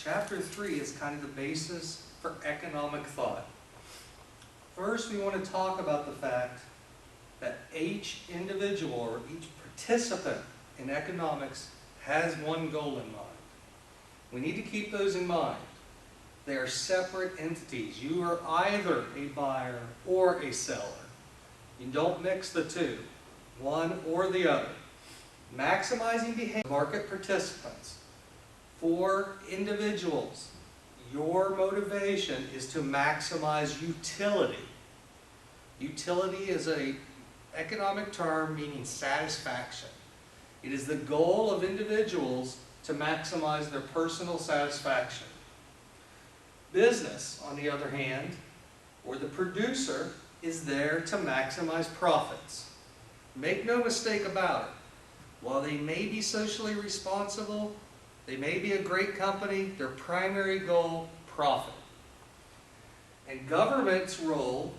Chapter 3 is kind of the basis for economic thought. First, we want to talk about the fact that each individual or each participant in economics has one goal in mind. We need to keep those in mind. They are separate entities. You are either a buyer or a seller. You don't mix the two, one or the other. Maximizing behavior of market participants. For individuals, your motivation is to maximize utility. Utility is an economic term meaning satisfaction. It is the goal of individuals to maximize their personal satisfaction. Business, on the other hand, or the producer, is there to maximize profits. Make no mistake about it. While they may be socially responsible, they may be a great company, their primary goal, profit. And government's role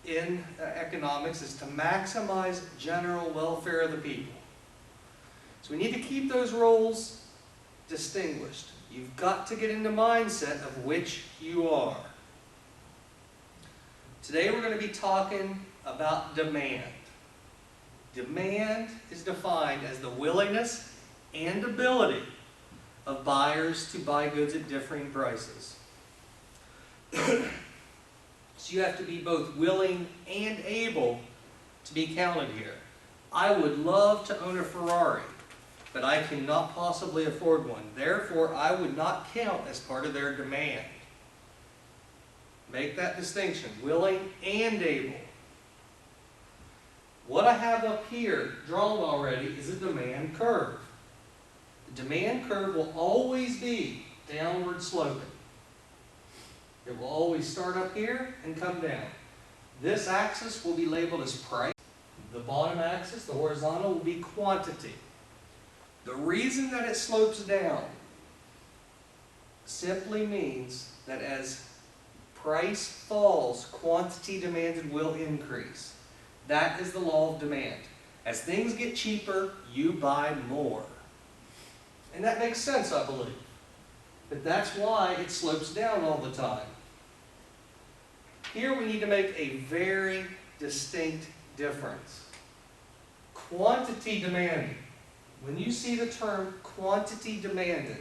in economics is to maximize general welfare of the people. So we need to keep those roles distinguished. You've got to get in the mindset of which you are. Today we're going to be talking about demand. Demand is defined as the willingness and ability of buyers to buy goods at differing prices. So you have to be both willing and able to be counted here. I would love to own a Ferrari, but I cannot possibly afford one. Therefore, I would not count as part of their demand. Make that distinction, willing and able. What I have up here drawn already is a demand curve. The demand curve will always be downward sloping. It will always start up here and come down. This axis will be labeled as price. The bottom axis, the horizontal, will be quantity. The reason that it slopes down simply means that as price falls, quantity demanded will increase. That is the law of demand. As things get cheaper, you buy more. And that makes sense, I believe. But that's why it slopes down all the time. Here we need to make a very distinct difference. Quantity demanded. When you see the term quantity demanded,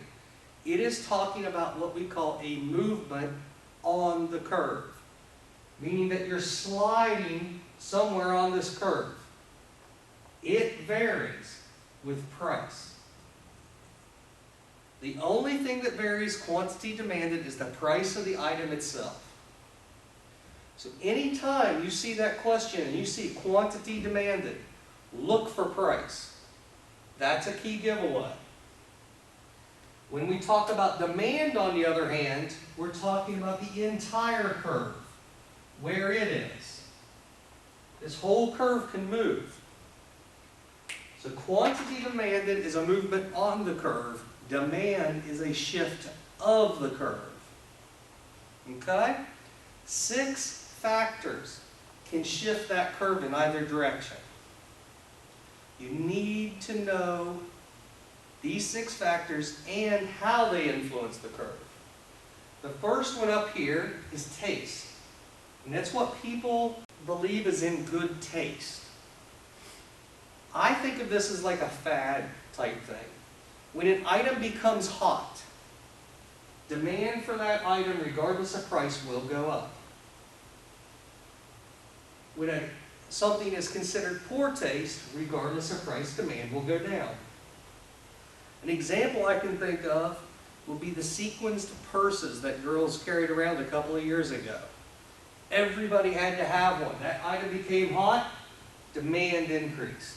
it is talking about what we call a movement on the curve. Meaning that you're sliding somewhere on this curve. It varies with price. The only thing that varies quantity demanded is the price of the item itself. So anytime you see that question and you see quantity demanded, look for price. That's a key giveaway. When we talk about demand, on the other hand, we're talking about the entire curve, where it is. This whole curve can move. So quantity demanded is a movement on the curve. Demand is a shift of the curve. Okay? 6 factors can shift that curve in either direction. You need to know these 6 factors and how they influence the curve. The first one up here is taste. And that's what people believe is in good taste. I think of this as like a fad type thing. When an item becomes hot, demand for that item, regardless of price, will go up. When something is considered poor taste, regardless of price, demand will go down. An example I can think of would be the sequenced purses that girls carried around a couple of years ago. Everybody had to have one. That item became hot, demand increased.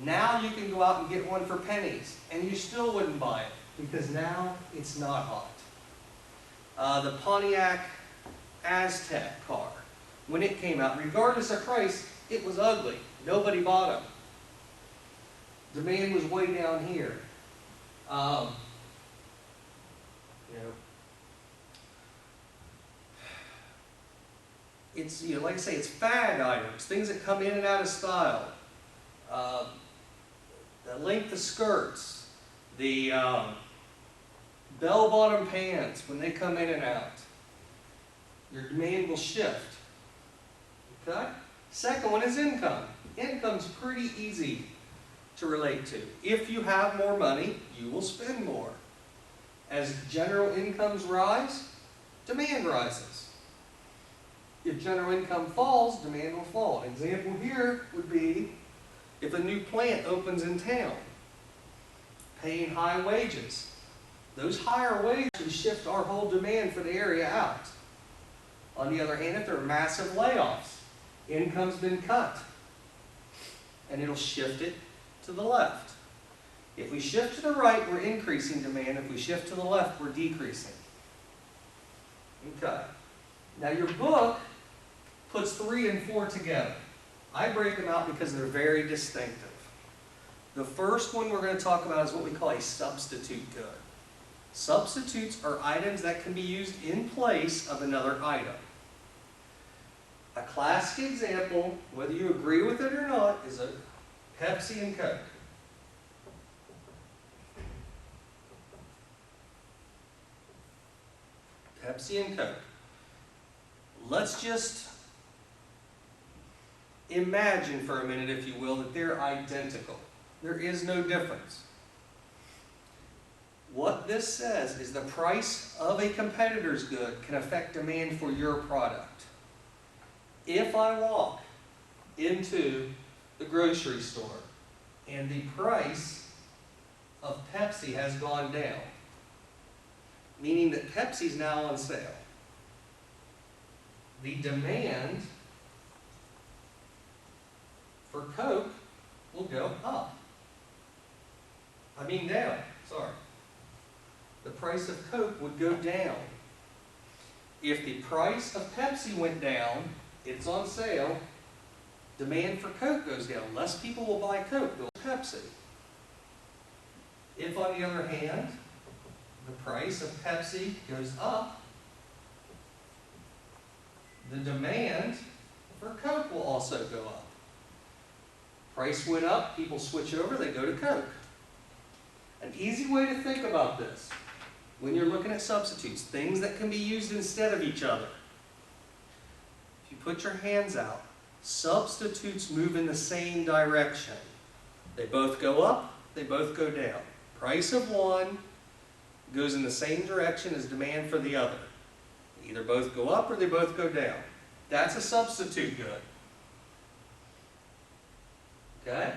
Now you can go out and get one for pennies, and you still wouldn't buy it, because now it's not hot. The Pontiac Aztec car, when it came out, regardless of price, it was ugly. Nobody bought them. Demand was way down here. It's, like I say, it's fad items, things that come in and out of style. The length of skirts, the bell-bottom pants, when they come in and out, your demand will shift. Okay? Second one is income. Income's pretty easy to relate to. If you have more money, you will spend more. As general incomes rise, demand rises. If general income falls, demand will fall. An example here would be if a new plant opens in town, paying high wages. Those higher wages shift our whole demand for the area out. On the other hand, if there are massive layoffs, income's been cut, and it'll shift it to the left. If we shift to the right, we're increasing demand. If we shift to the left, we're decreasing. Okay. Now your book puts 3 and 4 together. I break them out because they're very distinctive. The first one we're going to talk about is what we call a substitute good. Substitutes are items that can be used in place of another item. A classic example, whether you agree with it or not, is a Pepsi and Coke. Pepsi and Coke. Let's just imagine for a minute, if you will, that they're identical. There is no difference. What this says is the price of a competitor's good can affect demand for your product. If I walk into the grocery store and the price of Pepsi has gone down, meaning that Pepsi's now on sale, the demand for Coke will go up. Down, sorry. The price of Coke would go down. If the price of Pepsi went down, it's on sale, demand for Coke goes down. Less people will buy Coke, they'll buy Pepsi. If, on the other hand, the price of Pepsi goes up, the demand for Coke will also go up. Price went up, people switch over, they go to Coke. An easy way to think about this, when you're looking at substitutes, things that can be used instead of each other. If you put your hands out, substitutes move in the same direction. They both go up, they both go down. Price of one goes in the same direction as demand for the other. They either both go up or they both go down. That's a substitute good. Okay?